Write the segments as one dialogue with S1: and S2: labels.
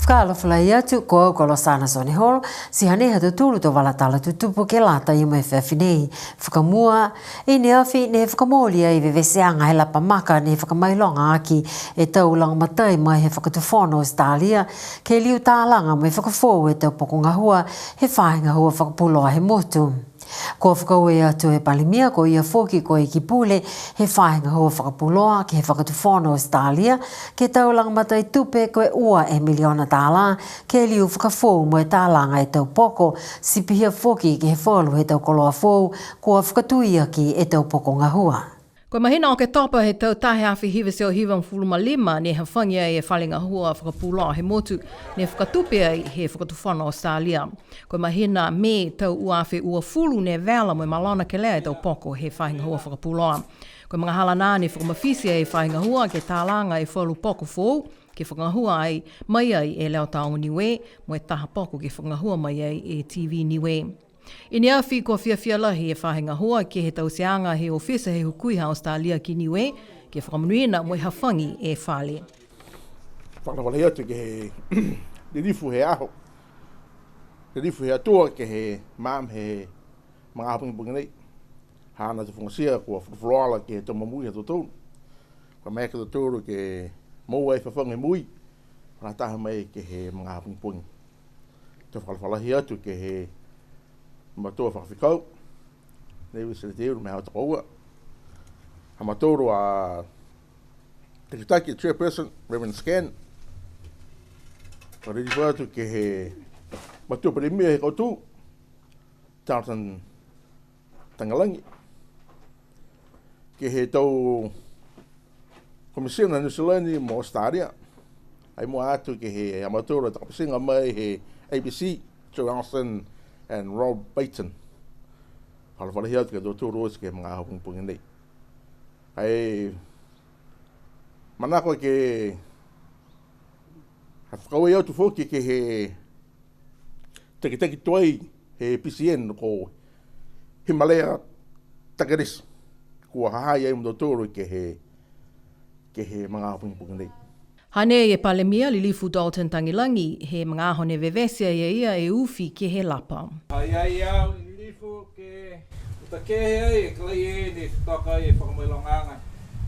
S1: Whakaalo whalai atu ko kolo sana soni holo, si hane hatu tulu to walatala tu tupu ke lata i mai whawhinei. Whakamua, i ne awhi ne whakamolia i veveseanga he lapa maka ne whakamailonga aki e tau langa matai mai he whakatufono Australia, ke liu tālanga mai whakafou e tau pokunga hua, he whahinga hua whakapuloa he motu. Ko whakaue atu he palimia ko ia whoki ko i ki pule he whahinga hua whakapuloa ke he whakatufono Australia ke tau lang matai tupe ko e ua e miliona tāla ke liu whakafou mo e tālanga e tau poko si pihia whoki ke he wholu he tau koloa fou ko whakatuia ki e tau poko ngahua.
S2: Ko mahina o ke topa he tau tahe awhi hiwa seo hiwa mfuluma lima ne he whangia e whalinga hua whakapuloa he motu ne whakatupea he whakatufana Australia. Ko mahina me tau uawhi ua fulu ne vela mo malona ke lea e tau poko he whahinga hua whakapuloa. Ko mga halana ne whakamawhisia e whahinga hua ke tālanga e whalu poko fōu ke whakangahua ai mai ai e leo taongo NIUE mo e taha poko ke whakangahua mai ai e TV NIUE. I ni awhi ko whiawhia lahi e whahinga hoa ke he tau seanga he ofisa he hukui ha Australia ki NIUE ke whakamunuina mo i hawhangi e whale.
S3: Whakawale atu ke he rifu he aho. Ke rifu he atua ke he maam he mga apungi nei. Hana te whangasia kua whakawala ke he tamamui hato tōru. Ka mea ka tōru ke mou ai whawhangi mui. Rataha mai ke he mga apungi. Te whakawale atu ke he matoa whakawhikau, nei wisi te euru me hao takaua. Ha matoro a Tikitaki Chairperson, Reverend Scan. Ka riri whātu ke he matua parimia he koutu, Tartan Tangalangi. Ke he tau komisiona Nusilani mo Australia. Ai mo atu ke he amatoro takapasinga mai he ABC, Joe Alston, and Rob Baton. Hala whale hiatu ke tō roos ke mga hapungpungi nei. Ai manako ke hawhakaue atu whoki ke he tekiteki tuai he BCN ko Himalaya Takaris. Kua hahai ai mdo tōru ke he mga hapungpungi nei.
S2: Hane e palemia li lifu Dalton Tangilangi he mga hone vevesia ia e uwhi ke he lapa.
S4: Hai ai au li lifu ke uta ke he ai e klai e ne whaka e whakamailonganga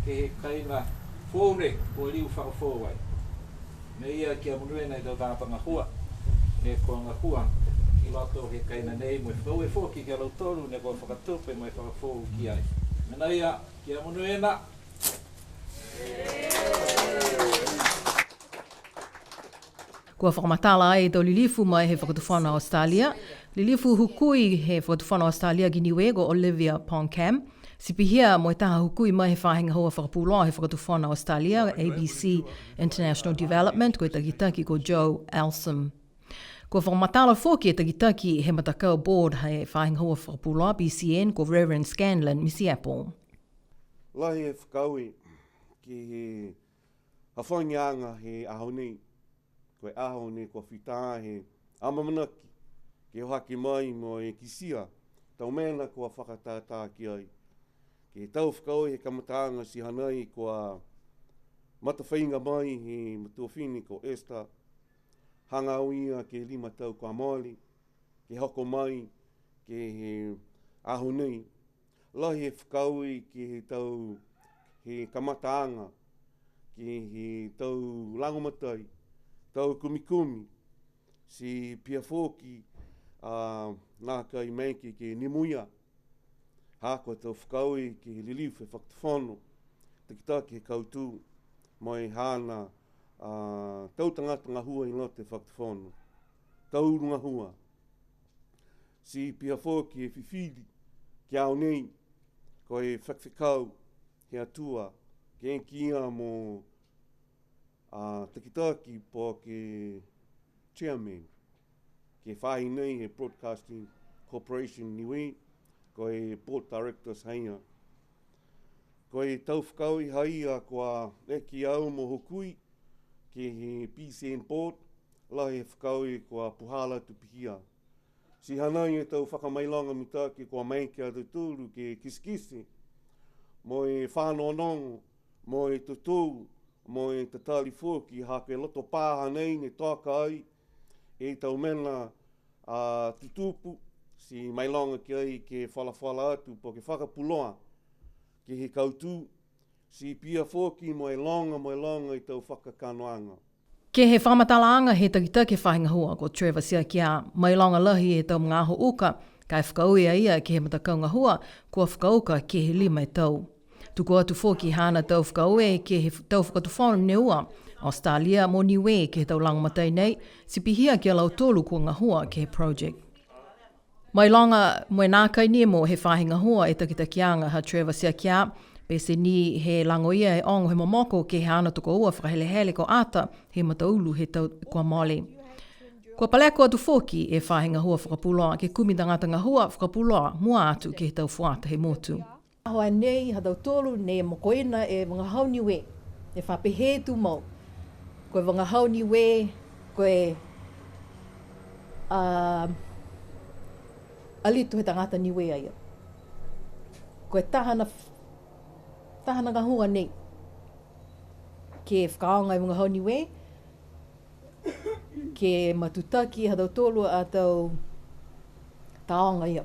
S4: ke he kaina fōne o liu whakafōwai. Me ia ki a munuena i tau tāpanga hua, ne kua ngā hua ki lato he kaina nei mo e whau e whoki ki a lautoru ne kua whakatupe mo e whakafōu ki ai. Mena ia ki a munuena.
S2: Kua whakamatala ai tau lilifu mai he whakatufana Australia. Lilifu hukui he whakatufana Australia ki NIUE go Olivia Poncam. Sipihia mo i taha hukui mai he whahinga hoa whakapuloa he whakatufana Australia, ABC International Development, ko i takitaki ko Joe Alston. Kua whakamatala whoki e takitaki he matakau board he whahinga hoa whakapuloa BCN ko Reverend Scanlon Missy Apple.
S5: Lahi e whakaui ki he hawhaingianga he ahonei. Koe aho ne kua whitaa he amamanaki ke haki mai mo e kisia tau mena kua whakatātā ki ai. Ke tau whakau he kamataanga si hanai kua matawhainga mai he matuawhini ko Esther hanga uia ke 5 tau kua Māori ke hoko mai ke he aho nei. Lahi e whakau ke he tau he kamataanga ke he tau langomatai tau kumikumi, si pia whoki nā kai meiki ke nimuia. Hākua tau whakaui ki lilifu e whakatawhono, tikitaki he kautū, mai hāna tau tangata hua i lote whakatawhono. Tau runga hua. Si pia whoki e whiwhiri ki au nei, ko e whakawhikau he atua, ke enkia mo takitaki po ke chairman ke whahi nei he Broadcasting Corporation NIUE ko e board directors haia. Ko e tau whakaui haia kua eki au mo hukui ke he BCN board la he whakaui kua puhala tupihia. Si hanai e tau whakamailanga mitaki kua maike a tuturu ke kiskisi mo e whanonongo mo e tutu mo e te tali fōki hake loto pāha nei ne toaka ai e tau mena tutupu si mailonga ki ai ke whalawhala atu po ke whakapuloa ke he kautū si pia fōki mo e longa i tau whakakanoanga.
S2: Ke he whamatalaanga he takitake whahinga hua ko Trevor sia kia mailonga lahi e tau mga aho uka kai whakauia ia ke he matakaunga hua kua whakauka ke he 5 tau. Tuku atu fōki hana tau whakaue ke he tau whakatufonu neua Australia mo NIUE ke he tau langamatai nei si pihia ke lau tolu kua ngahua ke he project. Mailonga moe nākai ni mo he whahinga hua e takitakianga ha Trevor sia kia BCN he langoia e ongo he momoko ke he ana tuko ua whakahelehele ko ata he mataulu he tau kua mole. Kua paleko atu fōki e whahinga hua whakapuloa ke kumi tangata ngahua whakapuloa mua atu ke he tau whuata he motu.
S6: Ahoa nei, hadau tolu, nei mokoina e wangahau NIUE, e whapehe tu mau. Koe wangahau NIUE, koe alitu he tangata NIUE aia. Koe tahana ngahua nei, ke whakaonga e wangahau NIUE, ke matutaki hadau tolu a tau taonga ia.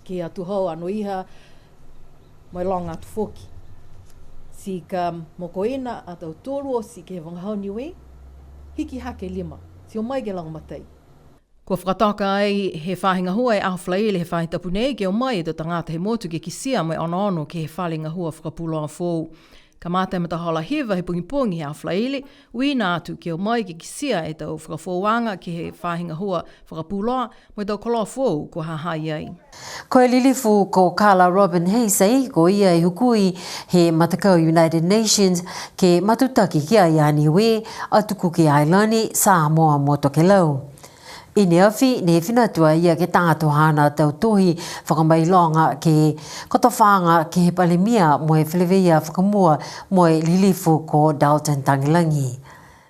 S6: Ke atu hau anu iha, mai longa atu whoki. Si ka mokoina a tau tolu o si ke wangahau NIUE, hiki hake 5, si o mai ke langamatai.
S2: Kua whakataka ai he whahinga hua e ahoflaile he whahitapu nei ke o mai e to tangata he motu ke kisia mai ono ke he whalinga hua whakapuloa fōu. Ka mātai matahola hewa he pungipungi he ahoflaile, wina atu ke o mai ke kisia e tau whakafōwanga ke he whahinga hua whakapuloa mai tau koloa fōu ko hahai ai.
S1: Ko e lilifu ko Carla Robin Heisei ko ia e hukui he matakau United Nations ke matutaki kia i NIUE atuku ke Ailani Samoa mo toke lau. I ne awhi, ne whinatua ia ke tangatu hana tau tohi whakamailonga ke kotowhanga ke he palimia mo e whileweia whakamua mo e lilifu ko Dalton Tangilangi.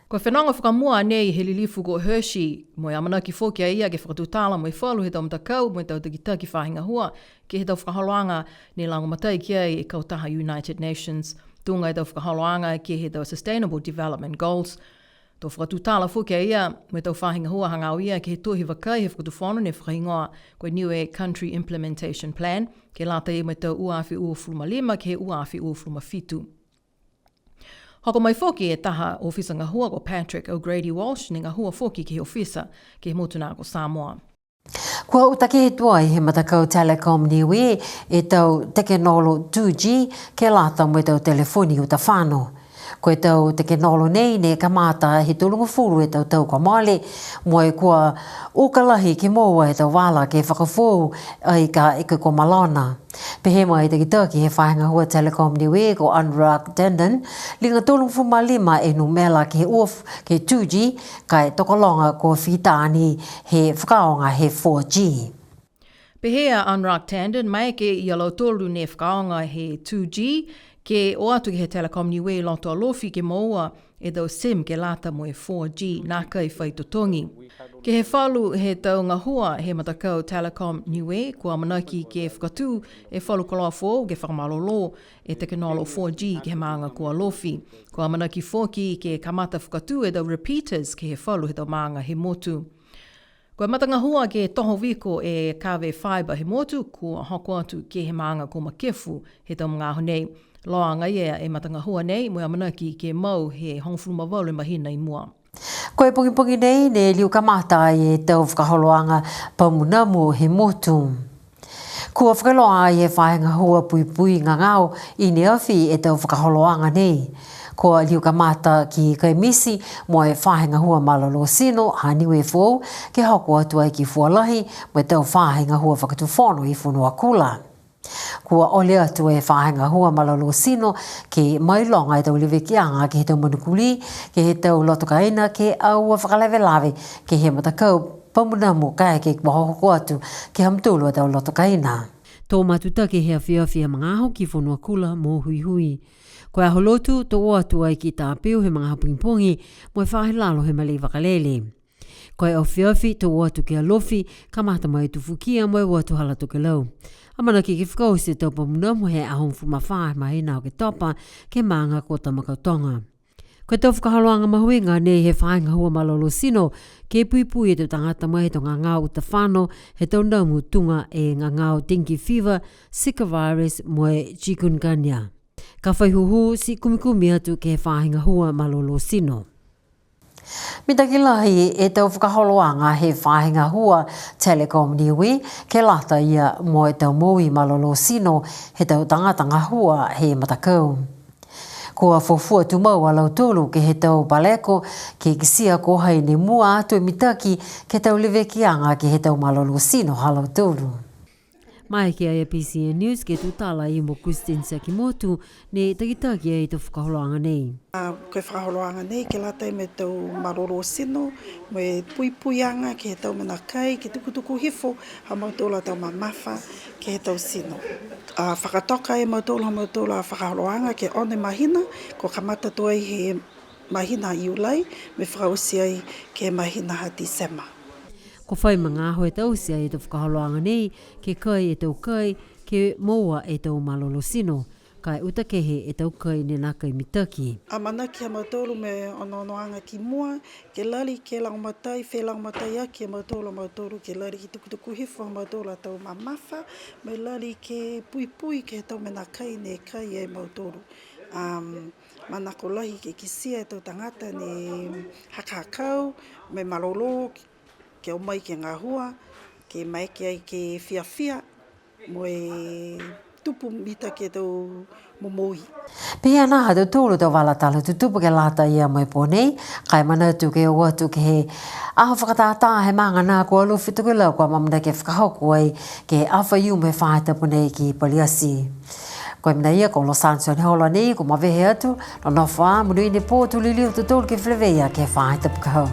S2: Ko whenanga whakamua nei he lilifu ko Hershey mo e amanaki whokia ia ke whakatutala mo e whalu he tau matakau mo e tau takitaki whahinga hua ke he tau whakaholoanga ne langomatai kia e kautaha United Nations. Tunga e tau whakaholoanga ke he tau Sustainable Development Goals. Tō whakatutala whukia ia, me tau whahinga hua hangau ia ke he tohi wakai he whakatuwhono ne whakaingoa koe NIUE Country Implementation Plan, ke lata i me tau uawhi uafuluma 5 ke he uawhi uafuluma 7. Hoko mai whoki e taha ofisa ngahua ko Patrick O'Grady Walsh ne ngahua whoki ke he ofisa ke he motu nā ko Samoa.
S1: Kua utake he tuai he matakau Telecom NIUE e tau tekenolo 2G ke lata mo tau telefoni uta whāno. Koe tau tekenolo nei ne kamata he tulungu furu e tau kwa male mo e kua ukalahi ke moa e tau wala ke whakafou ai ka ike ko malona. Pehe mai te kitaki he whahinga hua Telecom NIUE ko Anurag Tandon linga tulungu fuma 5 e numela ke uaf ke 2G kai tokolonga ko whitaani he whakaonga he 4G.
S2: Pehea Anurag Tandon mai ke i alo tolu ne whakaonga he 2G ke o atu ke he Telecom NIUE loto alofi ke moua e tau SIM ke lata mo e 4G nā kai whaitotongi. Ke he whalu he tau ngahua he matakau Telecom NIUE kua manaki ke whakatu e whalu koloa fōu ke whakamalolo e tekenolo 4G ke he maanga kua alofi. Kua manaki whoki ke kamata whakatu e tau repeaters ke he whalu he tau maanga he motu. Kua matanga hua ke toho wiko e kawe fiber he motu kua hoko atu ke he maanga ko makefu he tau mga honei. Loa ngaia e matanga hua nei mo amanaki ke mau he hongfuluma walu mahina i mua.
S1: Koe pungi nei ne liu kamata e tau whakaholoanga pamunamu he motu. Kua whakaloa e whaenga hua pui ngangau i ne awhi e tau whakaholoanga nei. Kua liu kamata ki kai misi mo e whaenga hua malalo sino ha NIUE fōu ke hoko atu ai ki fualahi mo e tau whaenga hua whakatuwhono i whunua kula. Kua ole atu e whahenga hua malalo sino ke mailonga e tau liwekianga ke he tau manukuli, ke he tau lotokaina ke aua whakalewelawe ke he matakau pamunamu kai ke wahoko atu ke hamtulu e tau lotokaina. Tō matuta ke hea whiawhia mga aho ki whanua kula mō hui. Koe aho lotu tō atu ai ki tā peo he mga hapungpongi mo e whahe lalo he mali wakalele. Koe au whiawhi tō atu ke alofi ka mata mai tufukia mo e watu halatu ke lau. Amana ki whikau se tau pamunamu he ahong fuma whae mai nao ke topa ke maanga ko tamakautonga. Ko tau whakahaloanga mahuinga nei he whainga hua malolo sino ke puipui e te tangata mai to ngā ngāo ta whano he tau naumu tunga e ngā ngāo dengue fever, Zika virus moe chikungunya. Ka whaihuhu si kumikumi atu ke he whainga hua malolo sino. Mitaki lahi e tau whakaholoanga he whainga hua Telecom NIUE ke lata ia moe tau moui malolo sino he tau tangata hua he matakau. Kua fofua tu mau alau tolu ke he tau baleko ke kisia ko hai ne mua atu e mitaki ke tau lewekianga ke he tau malolo sino halau tolu. Mai ke ai BCN News ke tutala i mo Christine Sakimotu ne takitaki ai te whakaholoanga nei.
S7: Koe whakaholoanga nei ke lata me tau malolo sino me puipuianga ke he tau mena kai ke tukutuku hifo ha mautola tau mamafa ke he tau sino. Whakatoka e mautola whakaholoanga ke one mahina ko kamata toi he mahina iulai me whakausi ai ke mahina ha December.
S1: Ko whai mga hoe tau sia e te whakaholoanga nei ke kai e tau kai ke moa e tau malolo sino. Kai utakehe e tau kai ne naka i mitaki.
S7: A mana ki a mautolo me onoanga ki mua, ke lari ke langmatai, whe langmatai a ki a mautolo ke lari ki tukutuku hifo a mautolo a tau mamafa, me lari ke pui ke tau mena kai ne kai e mautolo. Mana ko lahi ke kisia e tau tangata ne hakakau, me malolo, ke o mai ke ngā hua, ke mai ke ai ke fia, mo e tupu mita ke tau momoi.
S1: Pia nā hatu tūlu tau walatala tu tupu ke lata ia mai pōnei, kai mana tu ke o atu ke he aho whakatātā he manga nā kua luwhi tuku lau kua mamana ke whakahoku ai ke awha iu me whaita punei ki Paliasi. Koe mna ia ko Los Angeles ni hola nei ko mawehe atu, no wha munu i ne pōtu liliu tu tūlu ke whileweia ke whaita pukahau.